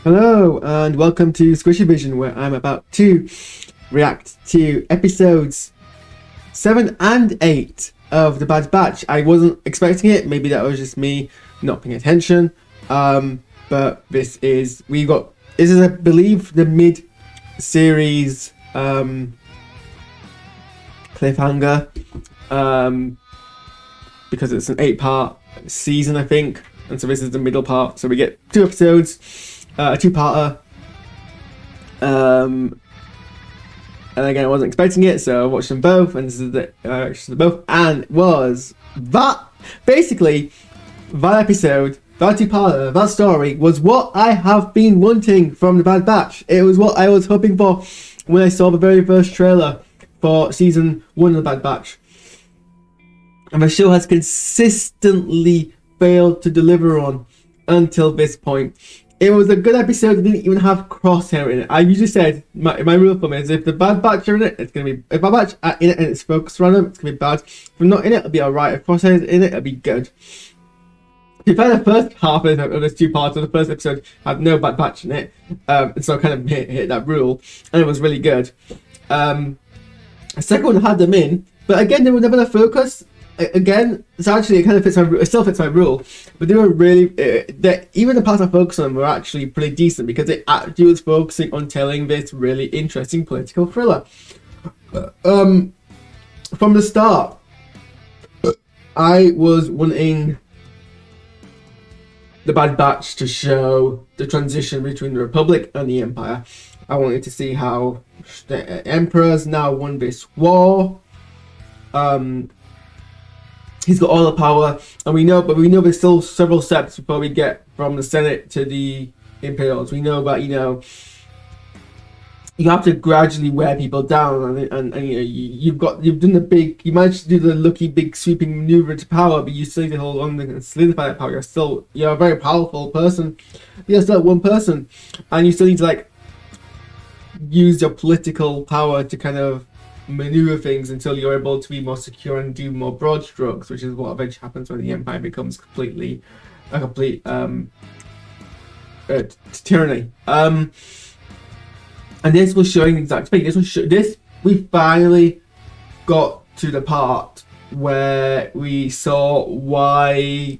Hello and welcome to SquishiVision, where I'm about to react to episodes 7 and 8 of The Bad Batch. I wasn't expecting it, maybe that was just me not paying attention, but this is, I believe, the mid-series cliffhanger, because it's an 8-part season, I think, and so this is the middle part, so we get 2 episodes. A two-parter, and again I wasn't expecting it, so I watched them both, and this is the both, and it was that basically that episode, that two-parter, that story was what I have been wanting from The Bad Batch. It was what I was hoping for when I saw the very first trailer for season 1 of The Bad Batch, and the show has consistently failed to deliver on until this point. It was a good episode. It didn't even have Crosshair in it. I usually said my rule of thumb is if the Bad Batch are in it, it's gonna be, if Bad Batch are in it and it's focused around them, it's gonna be bad. If they're not in it, it'll be alright. If Crosshair's in it, it'll be good. If I had the first half of this 2 parts of the first episode had no Bad Batch in it, and so I kind of hit that rule, and it was really good. The second one had them in, but again they were never the focus. Again, so actually it kind of it still fits my rule, but they were really, even the parts I focused on were actually pretty decent because it actually was focusing on telling this really interesting political thriller. From the start, I was wanting the Bad Batch to show the transition between the Republic and the Empire. I wanted to see how the Emperor's now won this war. He's got all the power, and we know there's still several steps before we get from the Senate to the Imperials. We know that, you have to gradually wear people down, and you've done the big, you managed to do the lucky big sweeping maneuver to power, but you still need to hold on and solidify that power. You're a very powerful person. You're still one person, and you still need to use your political power to kind of maneuver things until you're able to be more secure and do more broad strokes, which is what eventually happens when the Empire becomes a complete tyranny. And this was showing the exact thing. We finally got to the part where we saw we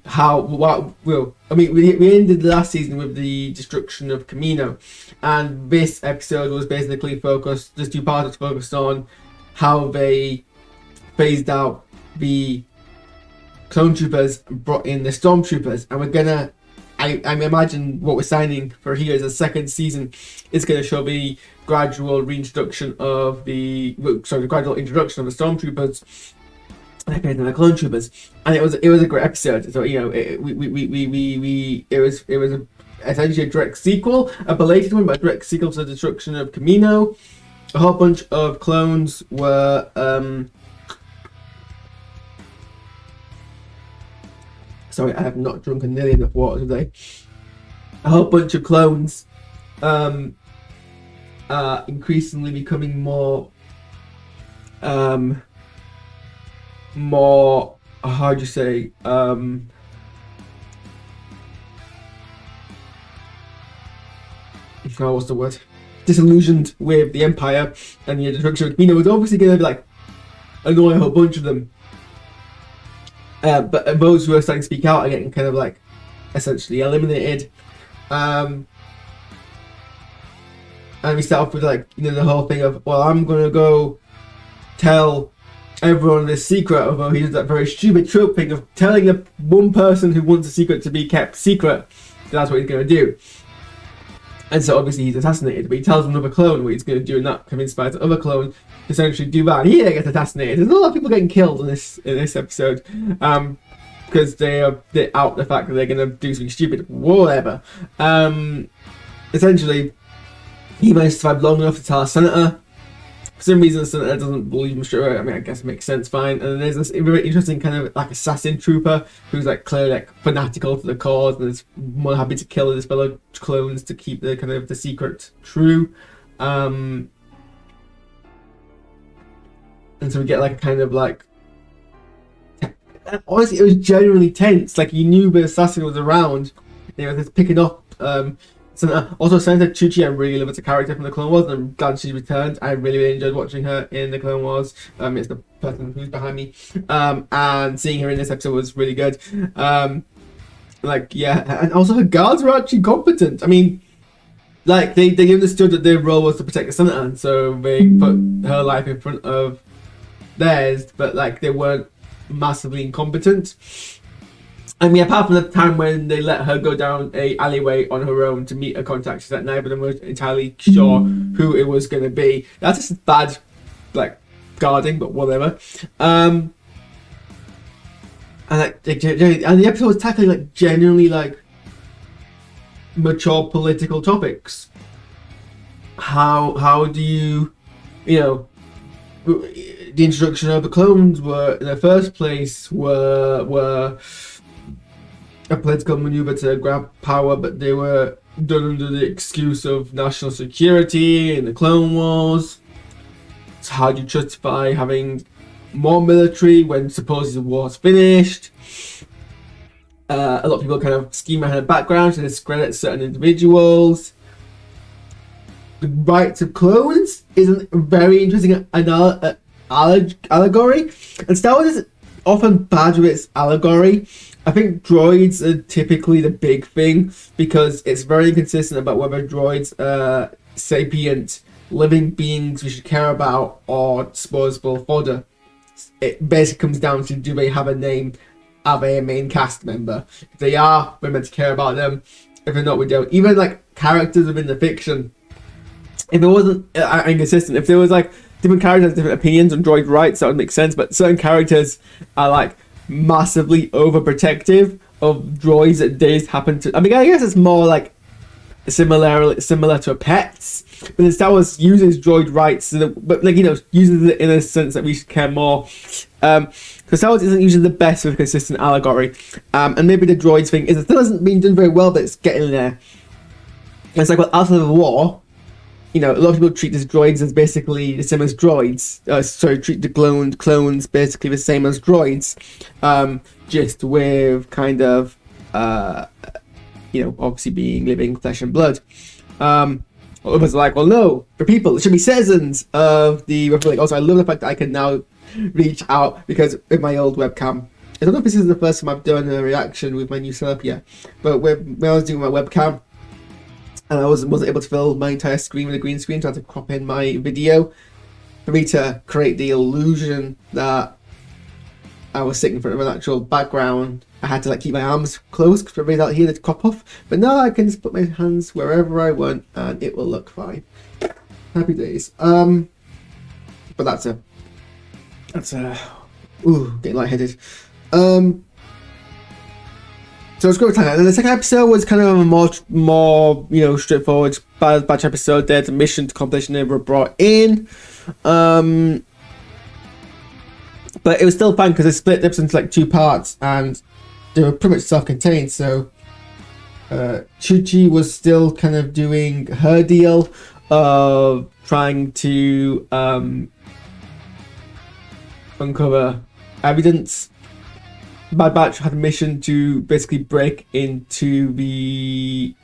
ended the last season with the destruction of Camino, and this episode was basically focused, this 2 parts focused on how they phased out the clone troopers and brought in the stormtroopers, and we're gonna, I imagine what we're signing for here is a second season. It's gonna show the gradual reintroduction of the gradual introduction of the stormtroopers and the clone troopers, and it was a great episode. So it was essentially a direct sequel, a belated one, but a direct sequel to the destruction of Camino. A whole bunch of clones were sorry, I have not drunk nearly enough water today. A whole bunch of clones are increasingly becoming more how do you say, what's the word? Disillusioned with the Empire and the destruction of Camino was obviously going to be annoy a whole bunch of them. But those who are starting to speak out are getting kind of essentially eliminated. And we start off with the whole thing of, well, I'm going to go tell everyone this secret, although he does that very stupid trope thing of telling the one person who wants a secret to be kept secret. That's what he's going to do. And so obviously he's assassinated, but he tells another clone what he's going to do, and that kind of inspires the other clone to essentially do that. And he gets assassinated. There's a lot of people getting killed in this episode, because they're out the fact that they're going to do something stupid, whatever. Essentially, he managed to survive long enough to tell a senator. For some reason, the senator doesn't believe him straight away. I mean, I guess it makes sense, fine. And then there's this very interesting kind of assassin trooper who's clearly fanatical to the cause and is more happy to kill his fellow clones to keep the kind of the secret true. And so we get honestly, it was genuinely tense. You knew the assassin was around. It was picking up Also, Senator Chuchi, I really love as a character from the Clone Wars, and I'm glad she returned. I really enjoyed watching her in the Clone Wars. It's the person who's behind me, and seeing her in this episode was really good. Like, yeah, and also her guards were actually competent. I mean, like they understood that their role was to protect the Senator, and so they put her life in front of theirs, but like they weren't massively incompetent. I mean, apart from the time when they let her go down a alleyway on her own to meet a contact, that neither of them was entirely sure who it was going to be. That's just bad, like, guarding, but whatever. And the episode was tackling like genuinely like mature political topics. How do you know, the introduction of the clones were in the first place were a political maneuver to grab power, but they were done under the excuse of national security in the Clone Wars. So how do you justify having more military when supposedly the war's finished? A lot of people kind of scheme around the background to discredit certain individuals. The rights of clones is a very interesting allegory, and Star Wars is often bad with its allegory. I think droids are typically the big thing because it's very inconsistent about whether droids are sapient living beings we should care about or disposable fodder. It basically comes down to, do they have a name? Are they a main cast member? If they are, we're meant to care about them. If they're not, we don't. Even like characters within the fiction, if it wasn't inconsistent, if there was like different characters, different opinions on droid rights, that would make sense. But certain characters are like massively overprotective of droids that days happen to. I mean, I guess it's more like similar to pets, but then Star Wars uses droid rights, but like, you know, uses it in a sense that we should care more. Because Star Wars isn't usually the best with consistent allegory, and maybe the droids thing is, it still hasn't been done very well, but it's getting there. And it's like, well, after the war, you know, a lot of people treat these droids as basically the same as droids. Treat the clones basically the same as droids, just with kind of, you know, obviously being living flesh and blood. Others are like, well, no, for people, it should be citizens of the Republic. Also, I love the fact that I can now reach out because with my old webcam, I don't know if this is the first time I've done a reaction with my new setup yet, but when I was doing my webcam, and I wasn't able to fill my entire screen with a green screen, so I had to crop in my video for me to create the illusion that I was sitting in front of an actual background. I had to like keep my arms closed because everybody's out here to crop off. But now I can just put my hands wherever I want and it will look fine. Happy days. But that's getting lightheaded. So let's go with time. And the second episode was kind of a more you know, straightforward batch episode. There's a mission to accomplish and they were brought in. But it was still fun because they split it into like two parts and they were pretty much self-contained. So Chuchi was still kind of doing her deal of trying to uncover evidence. Bad Batch had a mission to basically break into the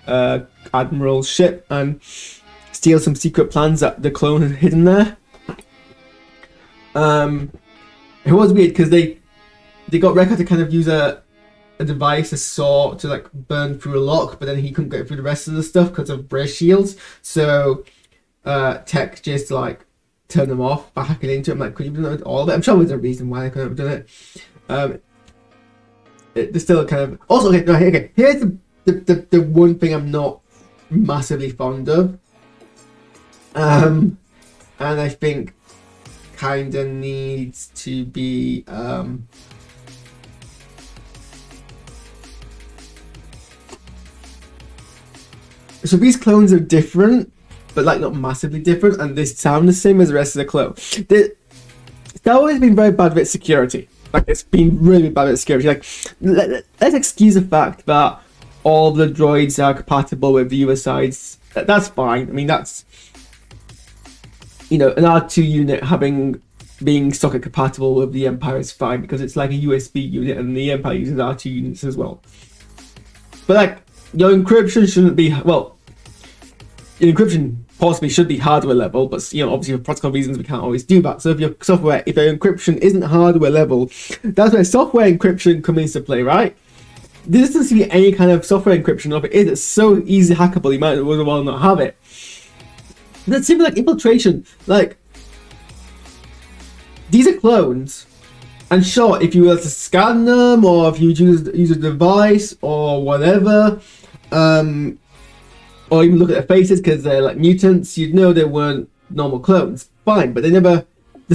Admiral's ship and steal some secret plans that the clone had hidden there. It was weird because they got Rekka to kind of use a device, a saw, to like burn through a lock, but then he couldn't get through the rest of the stuff because of brace shields. So Tech just like turned them off by hacking into it. I'm like, could you have done all of it? I'm sure there's a reason why they couldn't have done it. There's still kind of also okay. Here's the one thing I'm not massively fond of, and I think kind of needs to be so these clones are different, but like not massively different, and they sound the same as the rest of the clones. Star Wars has been very bad with security. Like, it's been really bad with security. Like, let's excuse the fact that all the droids are compatible with the other sides. That's fine. I mean, that's, you know, an R2 unit being socket compatible with the Empire is fine because it's like a USB unit and the Empire uses R2 units as well. But like, your encryption shouldn't be, well, encryption possibly should be hardware level, but obviously for practical reasons we can't always do that. So if your encryption isn't hardware level, that's where software encryption comes into play, right? There doesn't seem to be any kind of software encryption. Or if it is, it's so easy hackable, you might as well not have it. That seems like infiltration. Like, these are clones, and sure, if you were to scan them, or if you use a device or whatever, or even look at their faces because they're like mutants, you'd know they weren't normal clones. Fine, but the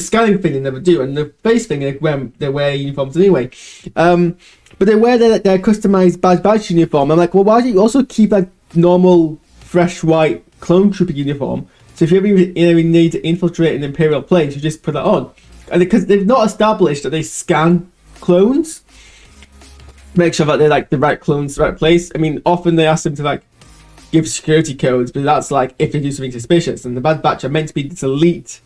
scanning thing they never do, and the face thing they wear uniforms anyway. But they wear their customized badge uniform. I'm like, well, why don't you also keep like normal, fresh white clone trooper uniform? So if you ever need to infiltrate an Imperial place, you just put that on. And because they've not established that they scan clones, make sure that they're like the right clones, the right place. I mean, often they ask them to like give security codes, but that's like if they do something suspicious. And the Bad Batch are meant to be this elite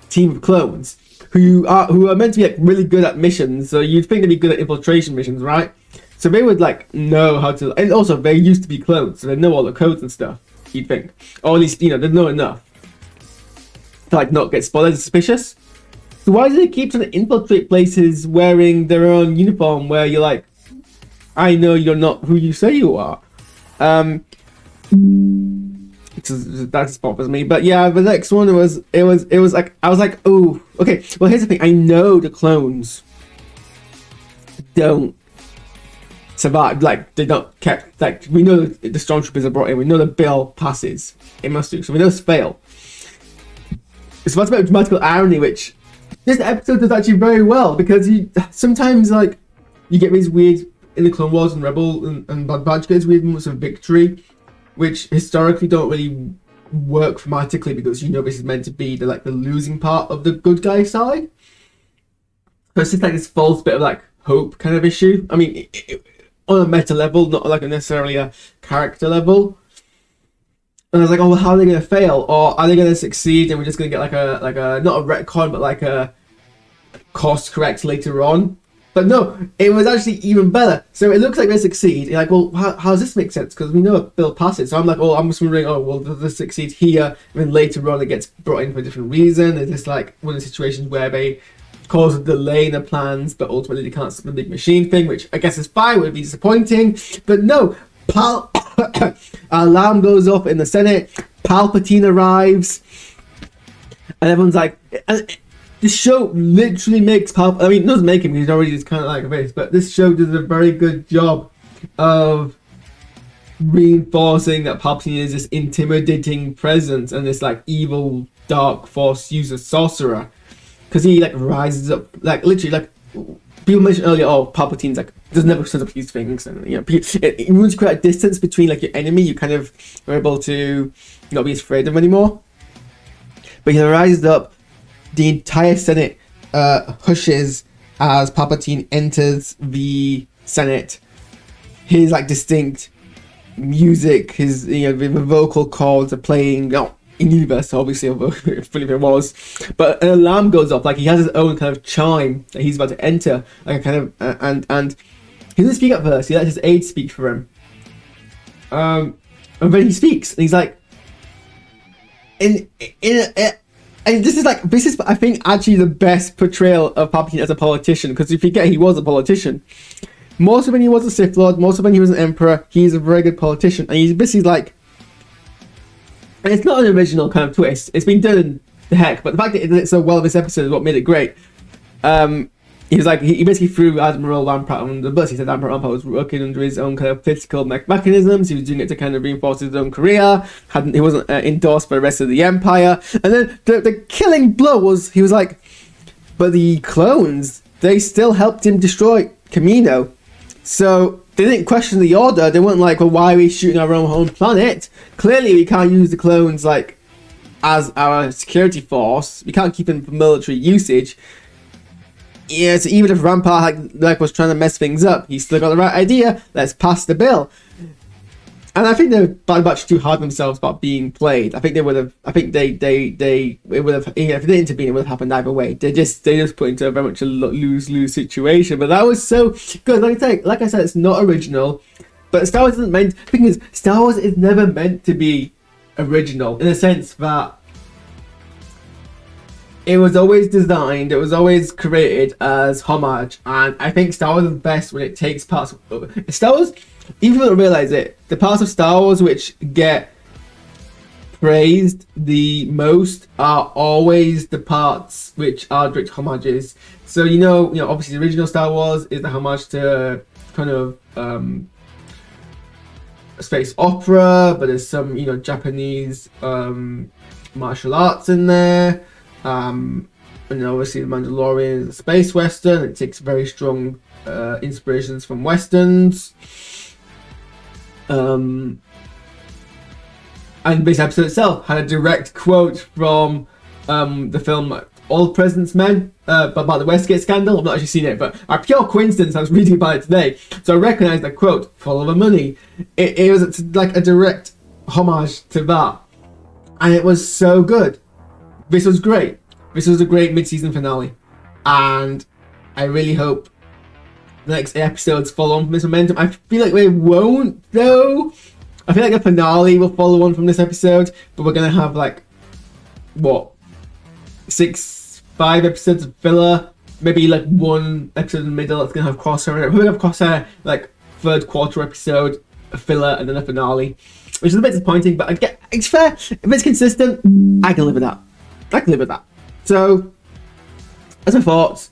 team of clones who are meant to be like really good at missions. So you'd think they'd be good at infiltration missions, right? So they would like know how to, and also they used to be clones, so they know all the codes and stuff. You'd think, or at least they know enough to like not get spotted as suspicious. So why do they keep trying to infiltrate places wearing their own uniform where you're like, I know you're not who you say you are? That just bothers me. But yeah, the next one was like, I was like, oh, okay. Well, here's the thing. I know the clones don't survive. Like, they don't kept, like, we know the stormtroopers are brought in. We know the bill passes. It must do. So we know it's fail. It's about dramatical irony, which this episode does actually very well, because sometimes like you get these weird in the Clone Wars and Rebel and Bad Batch gets weird moments of victory, which historically don't really work thematically, because this is meant to be the losing part of the good guy side. So it's just like this false bit of like hope kind of issue. I mean, on a meta level, not like necessarily a character level. And I was like, oh, well, how are they going to fail? Or are they going to succeed and we're just going to get like a not a retcon, but like a course correct later on? But no, it was actually even better. So it looks like they succeed. You're like, well, how does this make sense? Because we know a bill passes. So I'm like, oh, I'm just wondering, oh, well, does this succeed here? And then later on, it gets brought in for a different reason. It's just like one of the situations where they cause a delay in their plans, but ultimately they can't stop the big machine thing, which I guess is fine, would be disappointing. But no, alarm goes off in the Senate, Palpatine arrives, and everyone's like, this show literally makes Palpatine, I mean, it doesn't make him, he's already just kind of like a face, but this show does a very good job of reinforcing that Palpatine is this intimidating presence and this like evil dark force user sorcerer, because he like rises up, like literally, like people mentioned earlier, oh, Palpatine's like doesn't never set up these things, and once you create a distance between like your enemy, you kind of are able to not be afraid of them anymore. But he rises up, the entire Senate hushes as Palpatine enters the Senate. His like distinct music, his the vocal cords are playing. In universe, obviously, if it was, but an alarm goes off. Like he has his own kind of chime that he's about to enter, like a kind of and he doesn't speak at first. He lets his aide speak for him, and then he speaks, and he's like, and this is I think actually the best portrayal of Palpatine as a politician, because if you forget, he was a politician. Most of when he was a Sith Lord, most of when he was an Emperor, he's a very good politician, and he's basically like. And it's not an original kind of twist. It's been done the heck, but the fact that it did it so well this episode is what made it great. He was like, he basically threw Admiral Rampart on the bus. He said Admiral Rampart was working under his own kind of political mechanisms. He was doing it to kind of reinforce his own career. He wasn't endorsed by the rest of the Empire. And then the killing blow was, he was like, but the clones, they still helped him destroy Camino. So they didn't question the order. They weren't like, well, why are we shooting our own home planet? Clearly, we can't use the clones like as our security force. We can't keep them for military usage. Yeah, so even if Rampart like was trying to mess things up, he still got the right idea. Let's pass the bill. And I think they're Bad Batch too hard on themselves about being played. I think they would have. I think it would have. If they intervened, it would have happened either way. They just put into a very much a lose situation. But that was so good. Like I said, it's not original. But Star Wars isn't meant. The thing is, Star Wars is never meant to be original in the sense that it was always designed, it was always created as homage, and I think Star Wars is best when it takes parts of Star Wars. Even if you don't realize it, the parts of Star Wars which get praised the most are always the parts which are direct homages. So you know, obviously the original Star Wars is the homage to kind of space opera, but there's some Japanese martial arts in there. And obviously the Mandalorian is a space western. It takes very strong inspirations from westerns. And this episode itself had a direct quote from the film All the President's Men, about the Westgate scandal. I've not actually seen it, but by pure coincidence I was reading about it today, so I recognised that quote, "Follow the money." It was like a direct homage to that, and it was so good. This was great. This was a great mid-season finale, and I really hope the next episodes follow on from this momentum. I feel like they won't, though. I feel like the finale will follow on from this episode, but we're gonna have like what, 5 episodes of filler, maybe like 1 episode in the middle that's gonna have crossover. We're gonna have crossover like 3rd quarter episode, a filler, and then a finale, which is a bit disappointing. But it's fair if it's consistent. I can live with that. So, as my thoughts,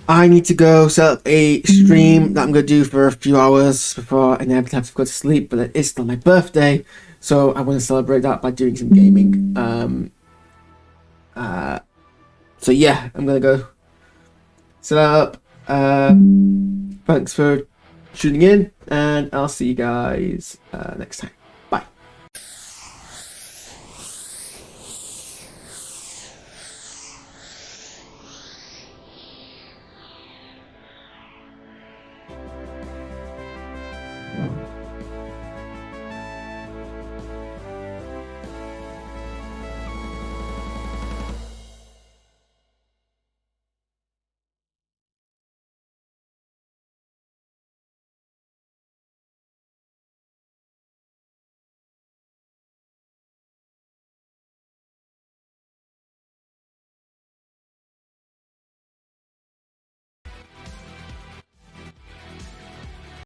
I need to go set up a stream that I'm going to do for a few hours before I inevitably have to go to sleep, but it is still my birthday, so I want to celebrate that by doing some gaming. So yeah, I'm going to go set up. Thanks for tuning in, and I'll see you guys next time.